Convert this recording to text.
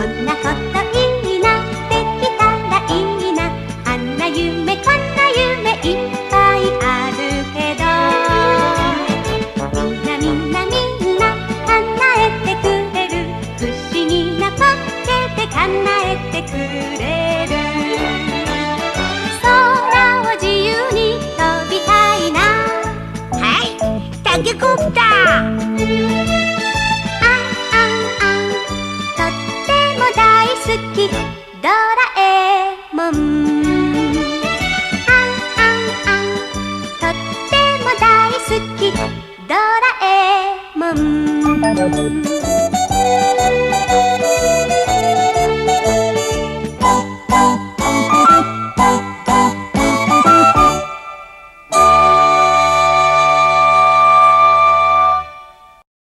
こんなこといいな、できたらいいな。あんな夢こんな夢いっぱいあるけど、みんなみんなみんな叶えてくれる。不思議なポッケで叶えてくれる。空を自由に飛びたいな。はい、タケコプター。好きドラえもん。あんあんあん、とっても大好きドラえもん。